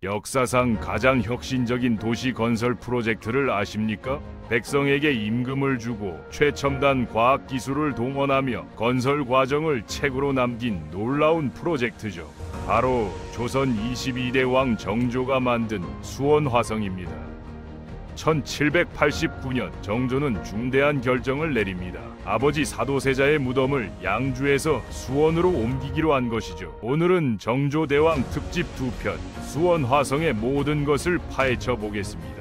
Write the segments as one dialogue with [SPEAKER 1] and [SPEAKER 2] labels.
[SPEAKER 1] 역사상 가장 혁신적인 도시 건설 프로젝트를 아십니까? 백성에게 임금을 주고 최첨단 과학 기술을 동원하며 건설 과정을 책으로 남긴 놀라운 프로젝트죠. 바로 조선 22대 왕 정조가 만든 수원화성입니다. 1789년 정조는 중대한 결정을 내립니다. 아버지 사도세자의 무덤을 양주에서 수원으로 옮기기로 한 것이죠. 오늘은 정조대왕 특집 2편 수원화성의 모든 것을 파헤쳐 보겠습니다.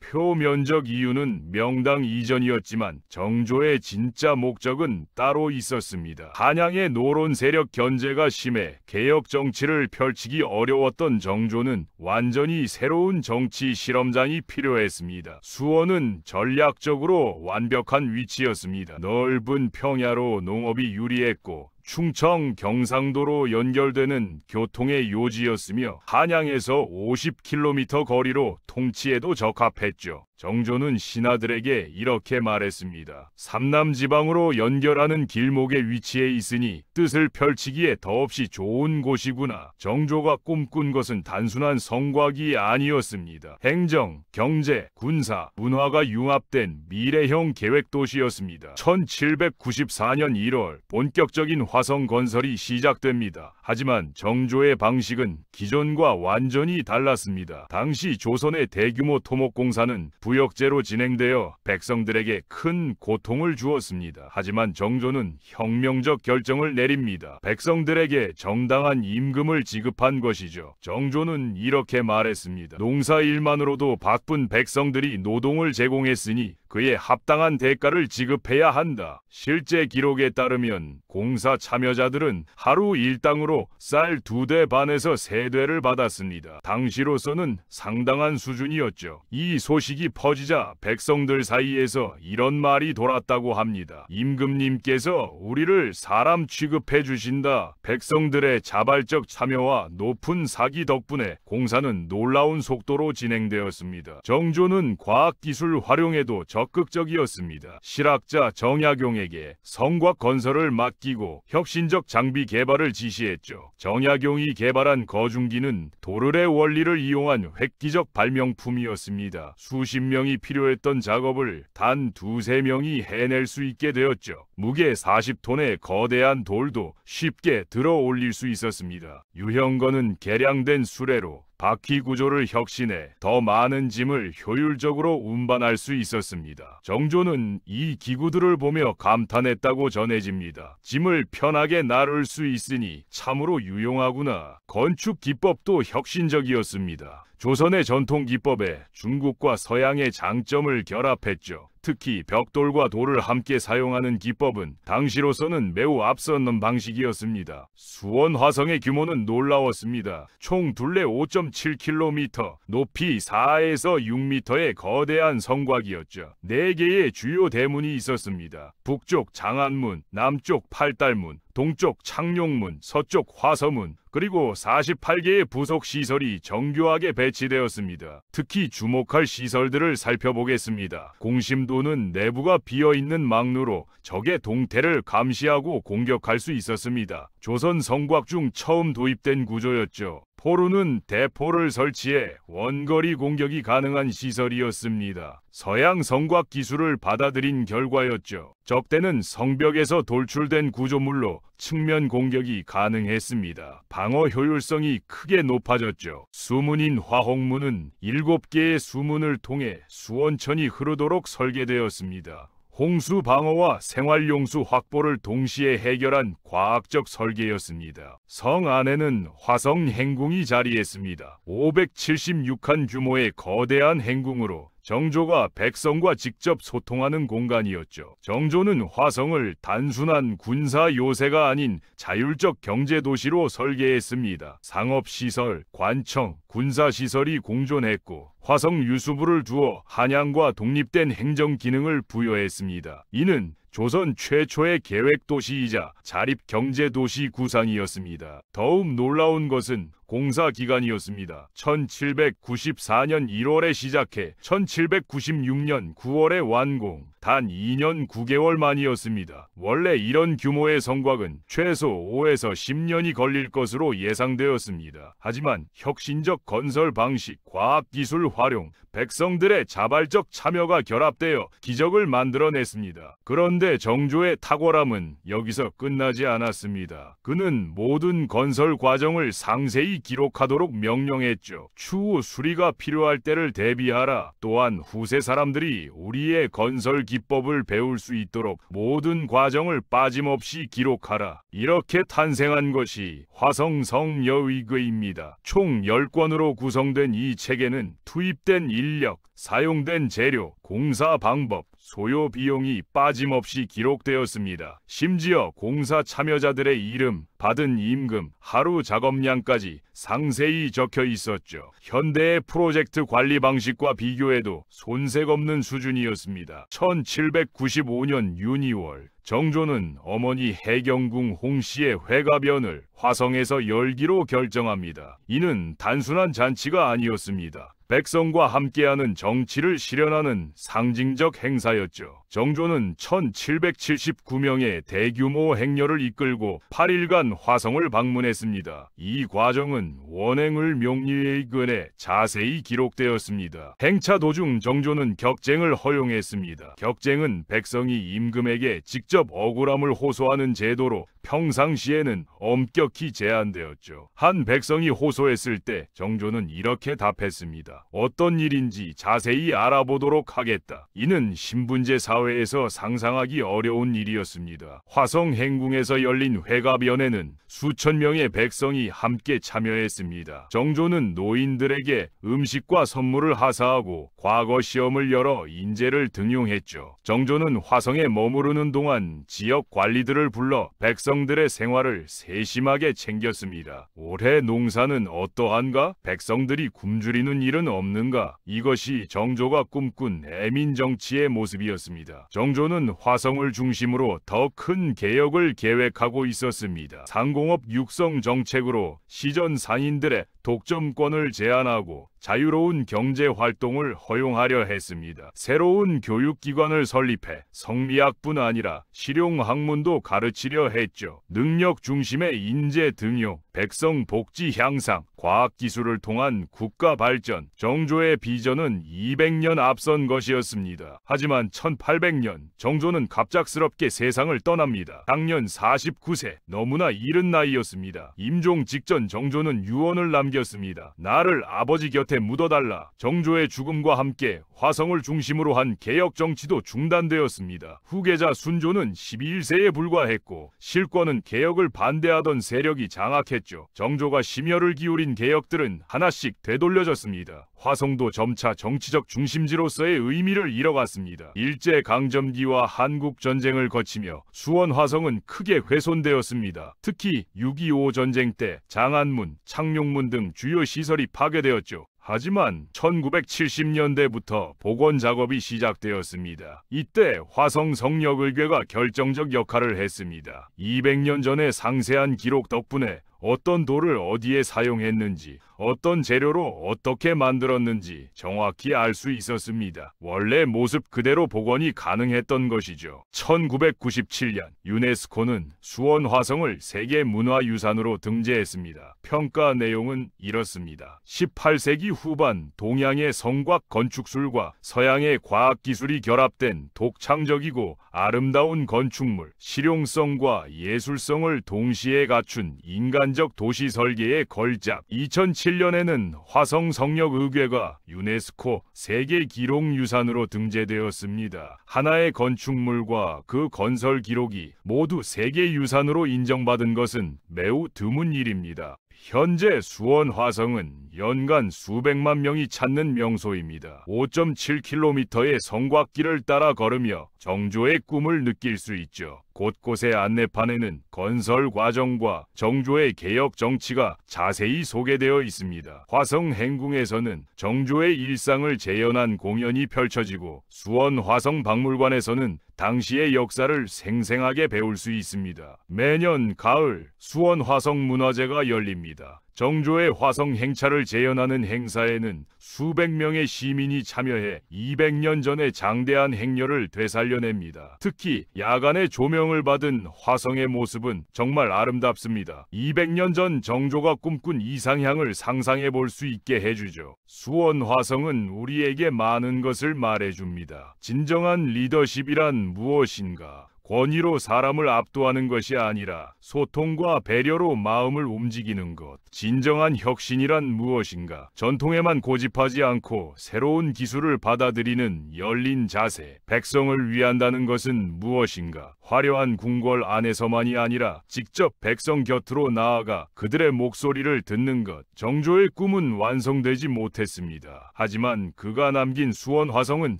[SPEAKER 1] 표면적 이유는 명당 이전이었지만 정조의 진짜 목적은 따로 있었습니다. 한양의 노론 세력 견제가 심해 개혁 정치를 펼치기 어려웠던 정조는 완전히 새로운 정치 실험장이 필요했습니다. 수원은 전략적으로 완벽한 위치였습니다. 넓은 평야로 농업이 유리했고 충청 경상도로 연결되는 교통의 요지였으며 한양에서 50km 거리로 통치에도 적합했죠. 정조는 신하들에게 이렇게 말했습니다. 삼남지방으로 연결하는 길목에 위치해 있으니 뜻을 펼치기에 더없이 좋은 곳이구나. 정조가 꿈꾼 것은 단순한 성곽이 아니었습니다. 행정, 경제, 군사, 문화가 융합된 미래형 계획도시였습니다. 1794년 1월 본격적인 화성 건설이 시작됩니다. 하지만 정조의 방식은 기존과 완전히 달랐습니다. 당시 조선의 대규모 토목공사는 부역제로 진행되어 백성들에게 큰 고통을 주었습니다. 하지만 정조는 혁명적 결정을 내립니다. 백성들에게 정당한 임금을 지급한 것이죠. 정조는 이렇게 말했습니다. 농사일만으로도 바쁜 백성들이 노동을 제공했으니 그에 합당한 대가를 지급해야 한다. 실제 기록에 따르면 공사 참여자들은 하루 일당으로 쌀 2대 반에서 3대를 받았습니다. 당시로서는 상당한 수준이었죠. 이 소식이 퍼지자 백성들 사이에서 이런 말이 돌았다고 합니다. 임금님께서 우리를 사람 취급해 주신다. 백성들의 자발적 참여와 높은 사기 덕분에 공사는 놀라운 속도로 진행되었습니다. 정조는 과학기술 활용에도 적극적이었습니다. 실학자 정약용에게 성곽 건설을 맡기고 혁신적 장비 개발을 지시했죠. 정약용이 개발한 거중기는 도르의 원리를 이용한 획기적 발명품이었습니다. 수십 명이 필요했던 작업을 단 2~3명이 해낼 수 있게 되었죠. 무게 40톤의 거대한 돌도 쉽게 들어 올릴 수 있었습니다. 유형건은 개량된 수레로 바퀴 구조를 혁신해 더 많은 짐을 효율적으로 운반할 수 있었습니다. 정조는 이 기구들을 보며 감탄했다고 전해집니다. 짐을 편하게 나를 수 있으니 참으로 유용하구나. 건축 기법도 혁신적이었습니다. 조선의 전통 기법에 중국과 서양의 장점을 결합했죠. 특히 벽돌과 돌을 함께 사용하는 기법은 당시로서는 매우 앞서는 방식이었습니다. 수원 화성의 규모는 놀라웠습니다. 총 둘레 5.7km, 높이 4에서 6m의 거대한 성곽이었죠. 4개의 주요 대문이 있었습니다. 북쪽 장안문, 남쪽 팔달문, 동쪽 창룡문, 서쪽 화서문, 그리고 48개의 부속 시설이 정교하게 배치되었습니다. 특히 주목할 시설들을 살펴보겠습니다. 공심도는 내부가 비어있는 망루로 적의 동태를 감시하고 공격할 수 있었습니다. 조선 성곽 중 처음 도입된 구조였죠. 포루는 대포를 설치해 원거리 공격이 가능한 시설이었습니다. 서양 성곽 기술을 받아들인 결과였죠. 적대는 성벽에서 돌출된 구조물로 측면 공격이 가능했습니다. 방어 효율성이 크게 높아졌죠. 수문인 화홍문은 7개의 수문을 통해 수원천이 흐르도록 설계되었습니다. 홍수 방어와 생활용수 확보를 동시에 해결한 과학적 설계였습니다. 성 안에는 화성 행궁이 자리했습니다. 576칸 규모의 거대한 행궁으로 정조가 백성과 직접 소통하는 공간이었죠. 정조는 화성을 단순한 군사 요새가 아닌 자율적 경제도시로 설계했습니다. 상업시설, 관청, 군사시설이 공존했고 화성 유수부를 두어 한양과 독립된 행정 기능을 부여했습니다. 이는 조선 최초의 계획도시이자 자립경제도시 구상이었습니다. 더욱 놀라운 것은 공사 기간이었습니다. 1794년 1월에 시작해 1796년 9월에 완공. 단 2년 9개월 만이었습니다. 원래 이런 규모의 성곽은 최소 5에서 10년이 걸릴 것으로 예상되었습니다. 하지만 혁신적 건설 방식, 과학기술 활용, 백성들의 자발적 참여가 결합되어 기적을 만들어냈습니다. 그런데 정조의 탁월함은 여기서 끝나지 않았습니다. 그는 모든 건설 과정을 상세히 기록하도록 명령했죠. 추후 수리가 필요할 때를 대비하라. 또한 후세 사람들이 우리의 건설 기법을 배울 수 있도록 모든 과정을 빠짐없이 기록하라. 이렇게 탄생한 것이 화성성여의궤입니다. 총 10권으로 구성된 이 책에는 투입된 인력, 사용된 재료, 공사 방법, 소요 비용이 빠짐없이 기록되었습니다. 심지어 공사 참여자들의 이름, 받은 임금, 하루 작업량까지 상세히 적혀 있었죠. 현대의 프로젝트 관리 방식과 비교해도 손색 없는 수준이었습니다. 1795년 윤이월, 정조는 어머니 해경궁 홍씨의 회가변을 화성에서 열기로 결정합니다. 이는 단순한 잔치가 아니었습니다. 백성과 함께하는 정치를 실현하는 상징적 행사였죠. 정조는 1779명의 대규모 행렬을 이끌고 8일간 화성을 방문했습니다. 이 과정은 원행을 명리의 근에 자세히 기록되었습니다. 행차 도중 정조는 격쟁을 허용했습니다. 격쟁은 백성이 임금에게 직접 억울함을 호소하는 제도로 평상시에는 엄격히 제한되었죠. 한 백성이 호소했을 때 정조는 이렇게 답했습니다. 어떤 일인지 자세히 알아보도록 하겠다. 이는 신분제 사회에서 상상하기 어려운 일이었습니다. 화성 행궁에서 열린 회가변에는 수천 명의 백성이 함께 참여했습니다. 정조는 노인들에게 음식과 선물을 하사하고 과거 시험을 열어 인재를 등용했죠. 정조는 화성에 머무르는 동안 지역 관리들을 불러 백성들의 생활을 세심하게 챙겼습니다. 올해 농사는 어떠한가? 백성들이 굶주리는 일은 없는가? 이것이 정조가 꿈꾼 애민 정치의 모습이었습니다. 정조는 화성을 중심으로 더 큰 개혁을 계획하고 있었습니다. 상공업 육성 정책으로 시전 상인들의 독점권을 제한하고 자유로운 경제 활동을 허용하려 했습니다. 새로운 교육기관을 설립해 성리학뿐 아니라 실용학문도 가르치려 했죠. 능력 중심의 인재 등용, 백성 복지 향상, 과학기술을 통한 국가 발전, 정조의 비전은 200년 앞선 것이었습니다. 하지만 1800년, 정조는 갑작스럽게 세상을 떠납니다. 당년 49세, 너무나 이른 나이였습니다. 임종 직전 정조는 유언을 남겼습니다. 나를 아버지 곁에 묻어달라. 정조의 죽음과 함께 화성을 중심으로 한 개혁 정치도 중단되었습니다. 후계자 순조는 12세에 불과했고 실권은 개혁을 반대하던 세력이 장악했죠. 정조가 심혈을 기울인 개혁들은 하나씩 되돌려졌습니다. 화성도 점차 정치적 중심지로서의 의미를 잃어갔습니다. 일제강점기와 한국전쟁을 거치며 수원 화성은 크게 훼손되었습니다. 특히 6.25 전쟁 때 장안문, 창룡문 등 주요 시설이 파괴되었죠. 하지만 1970년대부터 복원 작업이 시작되었습니다. 이때 화성 성력의궤가 결정적 역할을 했습니다. 200년 전의 상세한 기록 덕분에 어떤 돌을 어디에 사용했는지, 어떤 재료로 어떻게 만들었는지 정확히 알 수 있었습니다. 원래 모습 그대로 복원이 가능했던 것이죠. 1997년 유네스코는 수원 화성을 세계문화유산으로 등재했습니다. 평가 내용은 이렇습니다. 18세기 후반 동양의 성곽 건축술과 서양의 과학기술이 결합된 독창적이고 아름다운 건축물, 실용성과 예술성을 동시에 갖춘 인간적 도시 설계의 걸작. 2007년에는 화성 성력의궤가 유네스코 세계기록유산으로 등재되었습니다. 하나의 건축물과 그 건설 기록이 모두 세계유산으로 인정받은 것은 매우 드문 일입니다. 현재 수원 화성은 연간 수백만 명이 찾는 명소입니다. 5.7km의 성곽길을 따라 걸으며 정조의 꿈을 느낄 수 있죠. 곳곳의 안내판에는 건설 과정과 정조의 개혁 정치가 자세히 소개되어 있습니다. 화성 행궁에서는 정조의 일상을 재현한 공연이 펼쳐지고 수원 화성 박물관에서는 당시의 역사를 생생하게 배울 수 있습니다. 매년 가을 수원 화성 문화제가 열립니다. 정조의 화성 행차를 재현하는 행사에는 수백 명의 시민이 참여해 200년 전의 장대한 행렬을 되살려냅니다. 특히 야간에 조명을 받은 화성의 모습은 정말 아름답습니다. 200년 전 정조가 꿈꾼 이상향을 상상해 볼 수 있게 해주죠. 수원 화성은 우리에게 많은 것을 말해줍니다. 진정한 리더십이란 무엇인가? 권위로 사람을 압도하는 것이 아니라 소통과 배려로 마음을 움직이는 것. 진정한 혁신이란 무엇인가? 전통에만 고집하지 않고 새로운 기술을 받아들이는 열린 자세. 백성을 위한다는 것은 무엇인가? 화려한 궁궐 안에서만이 아니라 직접 백성 곁으로 나아가 그들의 목소리를 듣는 것. 정조의 꿈은 완성되지 못했습니다. 하지만 그가 남긴 수원 화성은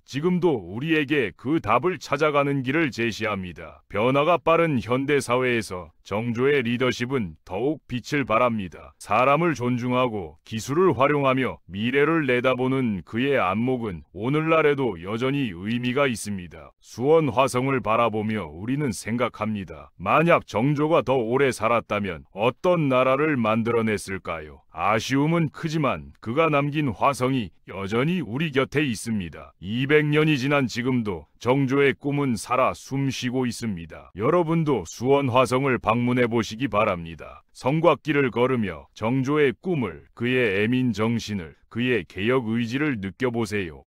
[SPEAKER 1] 지금도 우리에게 그 답을 찾아가는 길을 제시합니다. 변화가 빠른 현대 사회에서 정조의 리더십은 더욱 빛을 발합니다. 사람을 존중하고 기술을 활용하며 미래를 내다보는 그의 안목은 오늘날에도 여전히 의미가 있습니다. 수원 화성을 바라보며 우리는 생각합니다. 만약 정조가 더 오래 살았다면 어떤 나라를 만들어냈을까요? 아쉬움은 크지만 그가 남긴 화성이 여전히 우리 곁에 있습니다. 200년이 지난 지금도 정조의 꿈은 살아 숨쉬고 있습니다. 여러분도 수원 화성을 방문해 보시기 바랍니다. 성곽길을 걸으며 정조의 꿈을, 그의 애민 정신을, 그의 개혁 의지를 느껴보세요.